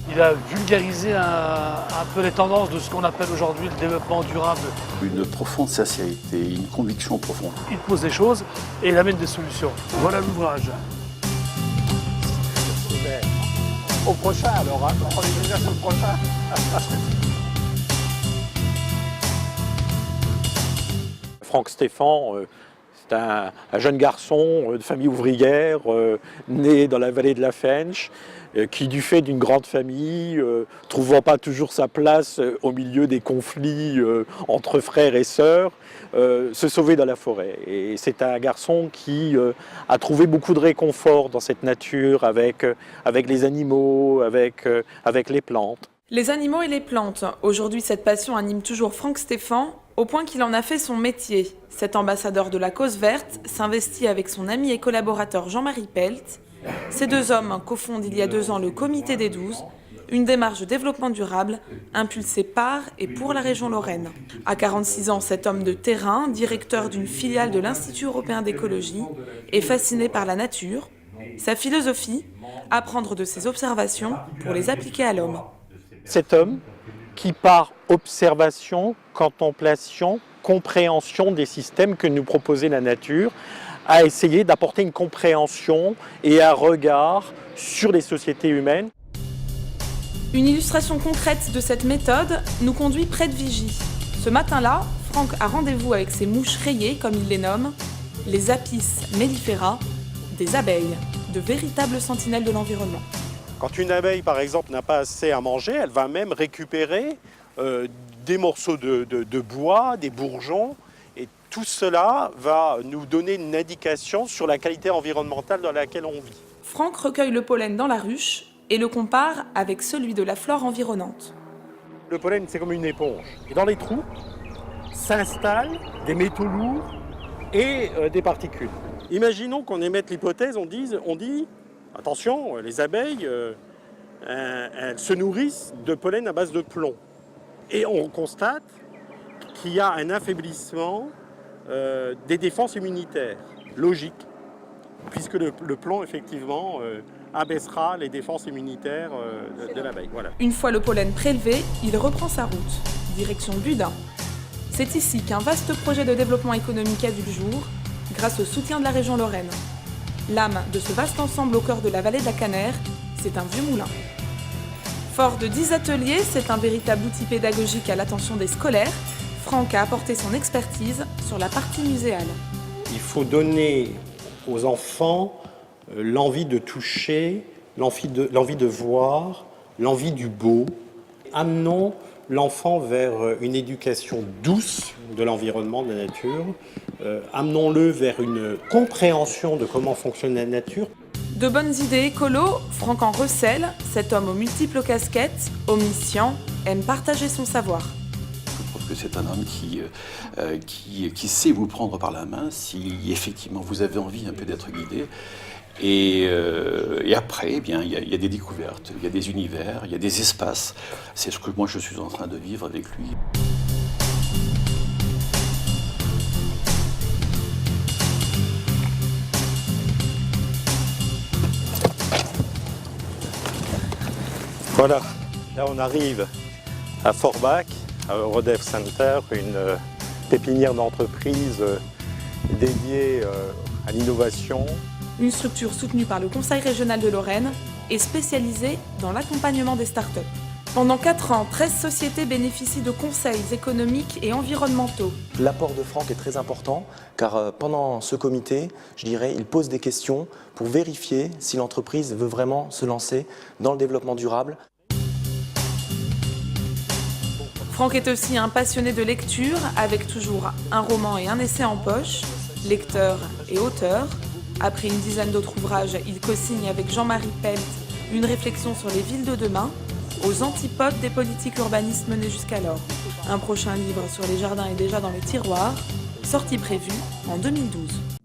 Il a vulgarisé un peu les tendances de ce qu'on appelle aujourd'hui le développement durable. Une profonde sincérité, une conviction profonde. Il pose des choses et il amène des solutions. Voilà l'ouvrage. Au prochain alors, hein. On est déjà sur le prochain. Franck Stéphan, c'est un jeune garçon de famille ouvrière, né dans la vallée de la Fensch, qui du fait d'une grande famille, trouvant pas toujours sa place au milieu des conflits entre frères et sœurs, se sauvait dans la forêt. Et c'est un garçon qui a trouvé beaucoup de réconfort dans cette nature avec les animaux, avec les plantes. Les animaux et les plantes. Aujourd'hui, cette passion anime toujours Franck Stéphan, au point qu'il en a fait son métier. Cet ambassadeur de la cause verte s'investit avec son ami et collaborateur Jean-Marie Pelt. Ces deux hommes cofondent il y a 2 ans le Comité des 12, une démarche de développement durable impulsée par et pour la région Lorraine. À 46 ans, cet homme de terrain, directeur d'une filiale de l'Institut européen d'écologie, est fasciné par la nature. Sa philosophie, apprendre de ses observations pour les appliquer à l'homme. Cet homme qui par observation, contemplation, compréhension des systèmes que nous proposait la nature, a essayé d'apporter une compréhension et un regard sur les sociétés humaines. Une illustration concrète de cette méthode nous conduit près de Vigy. Ce matin-là, Franck a rendez-vous avec ses mouches rayées, comme il les nomme, les Apis mellifera, des abeilles, de véritables sentinelles de l'environnement. Quand une abeille, par exemple, n'a pas assez à manger, elle va même récupérer des morceaux de bois, des bourgeons, et tout cela va nous donner une indication sur la qualité environnementale dans laquelle on vit. Franck recueille le pollen dans la ruche et le compare avec celui de la flore environnante. Le pollen, c'est comme une éponge. Et dans les trous s'installent des métaux lourds et des particules. Imaginons qu'on émette l'hypothèse, on dit attention, les abeilles, elles se nourrissent de pollen à base de plomb. Et on constate qu'il y a un affaiblissement des défenses immunitaires. Logique, puisque le plomb, effectivement, abaissera les défenses immunitaires de l'abeille. Voilà. Une fois le pollen prélevé, il reprend sa route, direction Budin. C'est ici qu'un vaste projet de développement économique a vu le jour, grâce au soutien de la région Lorraine. L'âme de ce vaste ensemble au cœur de la vallée de la Canère, c'est un vieux moulin. Fort de 10 ateliers, c'est un véritable outil pédagogique à l'attention des scolaires. Franck a apporté son expertise sur la partie muséale. Il faut donner aux enfants l'envie de toucher, l'envie de voir, l'envie du beau. Amenons l'enfant vers une éducation douce de l'environnement, de la nature. Amenons-le vers une compréhension de comment fonctionne la nature. De bonnes idées écolo, Franck en recèle. Cet homme aux multiples casquettes, omniscient, aime partager son savoir. Je trouve que c'est un homme qui sait vous prendre par la main si effectivement vous avez envie un peu d'être guidé. Et après, eh bien, il y a des découvertes, il y a des univers, il y a des espaces. C'est ce que moi je suis en train de vivre avec lui. Voilà, là on arrive à Forbach, à Eurodev Center, une pépinière d'entreprise dédiée à l'innovation. Une structure soutenue par le Conseil régional de Lorraine et spécialisée dans l'accompagnement des startups. Pendant 4 ans, 13 sociétés bénéficient de conseils économiques et environnementaux. L'apport de Franck est très important car pendant ce comité, je dirais, il pose des questions pour vérifier si l'entreprise veut vraiment se lancer dans le développement durable. Franck est aussi un passionné de lecture avec toujours un roman et un essai en poche, lecteur et auteur. Après une dizaine d'autres ouvrages, il co-signe avec Jean-Marie Pelt une réflexion sur les villes de demain, aux antipodes des politiques urbanistes menées jusqu'alors. Un prochain livre sur les jardins est déjà dans les tiroirs, sortie prévue en 2012.